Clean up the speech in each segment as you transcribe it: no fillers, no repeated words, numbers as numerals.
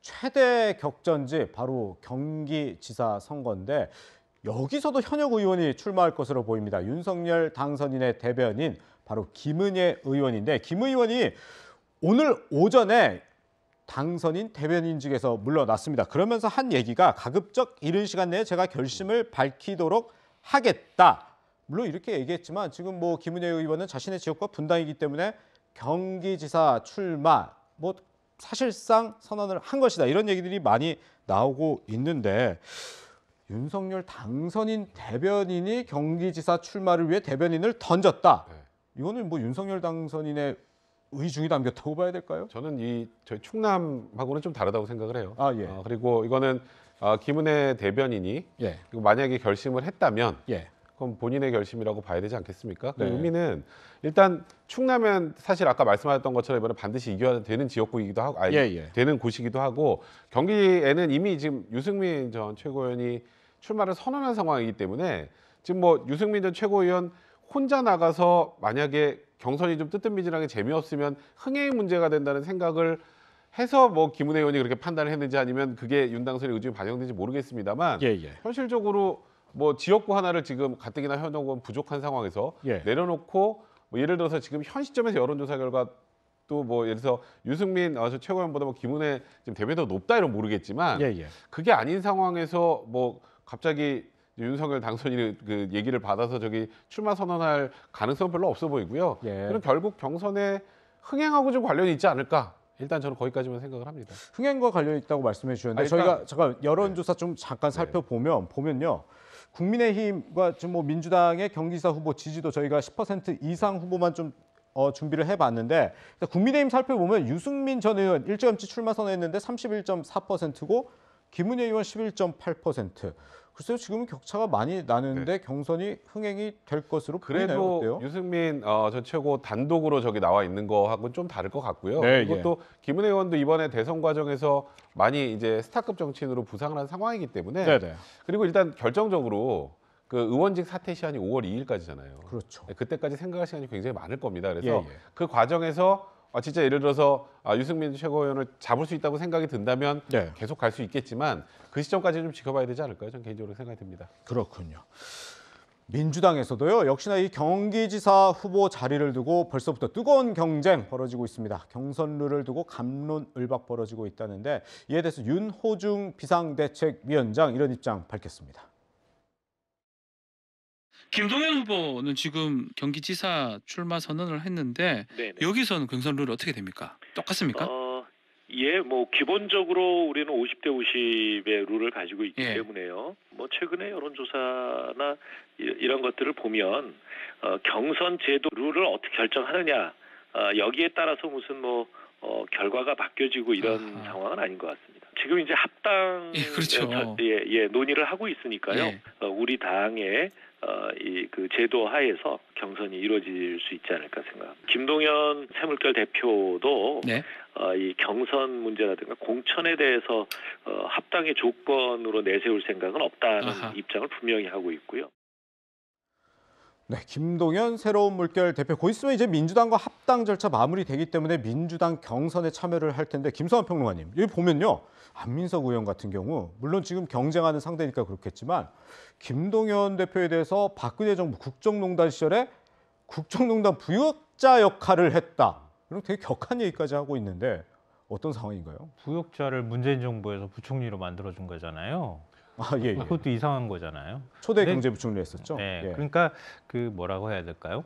최대 격전지 바로 경기지사 선거인데 여기서도 현역 의원이 출마할 것으로 보입니다. 윤석열 당선인의 대변인 바로 김은혜 의원인데 김 의원이 오늘 오전에 당선인 대변인직에서 물러났습니다. 그러면서 한 얘기가 가급적 이른 시간 내에 제가 결심을 밝히도록 하겠다. 물론 이렇게 얘기했지만 지금 뭐 김은혜 의원은 자신의 지역과 분당이기 때문에 경기지사 출마 사실상 선언을 한 것이다. 이런 얘기들이 많이 나오고 있는데 윤석열 당선인 대변인이 경기지사 출마를 위해 대변인을 던졌다. 이거는 뭐 윤석열 당선인의 의중이 담겼다고 봐야 될까요? 저는 저희 충남하고는 좀 다르다고 생각을 해요. 예. 그리고 이거는 김은혜 대변인이 만약에 결심을 했다면 그럼 본인의 결심이라고 봐야 되지 않겠습니까? 그 의미는 일단 충남은 사실 아까 말씀하셨던 것처럼 이번에 반드시 이겨야 되는 지역구이기도 하고 되는 곳이기도 하고 경기에는 이미 지금 유승민 전 최고위원이 출마를 선언한 상황이기 때문에 지금 뭐 유승민 전 최고위원 혼자 나가서 만약에 경선이 좀 뜨뜻미진하게 재미없으면 흥행의 문제가 된다는 생각을 해서 뭐 김은혜 의원이 그렇게 판단을 했는지 아니면 그게 윤 당선인의 의중이 반영된지 모르겠습니다만 현실적으로 뭐 지역구 하나를 지금 가뜩이나 현역은 부족한 상황에서 내려놓고 뭐 예를 들어서 지금 현 시점에서 여론조사 결과 또 뭐 예를 들어서 유승민 저 최고위원보다 뭐 김은혜 지금 대변이 더 높다 이런 모르겠지만 그게 아닌 상황에서 뭐 갑자기 윤석열 당선인의 그 얘기를 받아서 저기 출마 선언할 가능성은 별로 없어 보이고요. 그럼 결국 경선에 흥행하고 좀 관련이 있지 않을까? 일단 저는 거기까지만 생각을 합니다. 흥행과 관련이 있다고 말씀해 주셨는데 저희가 잠깐 여론조사 좀 잠깐 살펴보면요. 국민의힘과 지금 뭐 민주당의 경기지사 후보 지지도 저희가 10% 이상 후보만 좀 준비를 해봤는데 국민의힘 살펴보면 유승민 전 의원 일찌감치 출마 선언했는데 31.4%고 김은혜 의원 11.8%. 글쎄요, 지금은 격차가 많이 나는데 경선이 흥행이 될 것으로 보이나요? 그래도 어때요? 유승민 전 최고 단독으로 저기 나와 있는 거하고는 좀 다를 것 같고요. 그리고 또 김은혜 의원도 이번에 대선 과정에서 많이 이제 스타급 정치인으로 부상을 한 상황이기 때문에 그리고 일단 결정적으로 그 의원직 사퇴 시한이 5월 2일까지잖아요. 그렇죠. 그때까지 생각할 시간이 굉장히 많을 겁니다. 그래서 그 과정에서 진짜 예를 들어서 유승민 최고위원을 잡을 수 있다고 생각이 든다면 계속 갈 수 있겠지만 그 시점까지 좀 지켜봐야 되지 않을까요? 저는 개인적으로 생각이 듭니다. 그렇군요. 민주당에서도요. 역시나 이 경기지사 후보 자리를 두고 벌써부터 뜨거운 경쟁 벌어지고 있습니다. 경선 룰을 두고 갑론을박 벌어지고 있다는데 이에 대해서 윤호중 비상대책위원장 이런 입장 밝혔습니다. 김동연 후보는 지금 경기지사 출마 선언을 했는데 여기서는 경선 룰이 어떻게 됩니까? 똑같습니까? 뭐 기본적으로 우리는 50대 50의 룰을 가지고 있기 때문에요. 뭐 최근에 여론조사나 이런 것들을 보면 경선 제도 룰을 어떻게 결정하느냐 여기에 따라서 무슨 결과가 바뀌어지고 이런 상황은 아닌 것 같습니다. 지금 이제 합당 논의를 하고 있으니까요. 우리 당의 그 제도 하에서 경선이 이루어질 수 있지 않을까 생각합니다. 김동연 새물결 대표도 이 경선 문제라든가 공천에 대해서 합당의 조건으로 내세울 생각은 없다는 입장을 분명히 하고 있고요. 김동연 새로운 물결 대표 곧 있으면 이제 민주당과 합당 절차 마무리되기 때문에 민주당 경선에 참여를 할 텐데 김성환 평론가님 여기 보면요. 안민석 의원 같은 경우 물론 지금 경쟁하는 상대니까 그렇겠지만 김동연 대표에 대해서 박근혜 정부 국정농단 시절에 국정농단 부역자 역할을 했다. 이런 되게 격한 얘기까지 하고 있는데 어떤 상황인가요? 부역자를 문재인 정부에서 부총리로 만들어준 거잖아요. 그것도 이상한 거잖아요. 초대 경제부총리 했었죠. 그러니까 그 뭐라고 해야 될까요?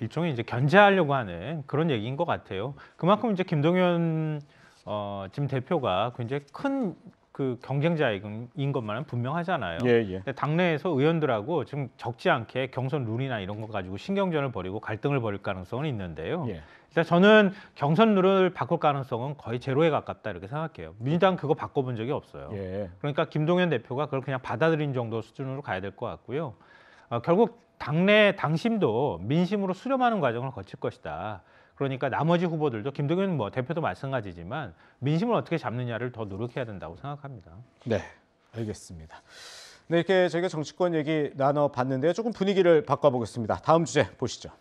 일종의 이제 견제하려고 하는 그런 얘기인 것 같아요. 그만큼 이제 김동연 지금 대표가 굉장히 큰 그 경쟁자인 것만은 분명하잖아요. 근데 당내에서 의원들하고 지금 적지 않게 경선 룰이나 이런 거 가지고 신경전을 벌이고 갈등을 벌일 가능성은 있는데요. 일단 저는 경선 룰을 바꿀 가능성은 거의 제로에 가깝다 이렇게 생각해요. 민주당 그거 바꿔본 적이 없어요. 그러니까 김동연 대표가 그걸 그냥 받아들인 정도 수준으로 가야 될 것 같고요. 결국 당내 당심도 민심으로 수렴하는 과정을 거칠 것이다. 그러니까 나머지 후보들도 김동연 대표도 마찬가지지만 민심을 어떻게 잡느냐를 더 노력해야 된다고 생각합니다. 네, 알겠습니다. 이렇게 저희가 정치권 얘기 나눠봤는데요. 조금 분위기를 바꿔보겠습니다. 다음 주제 보시죠.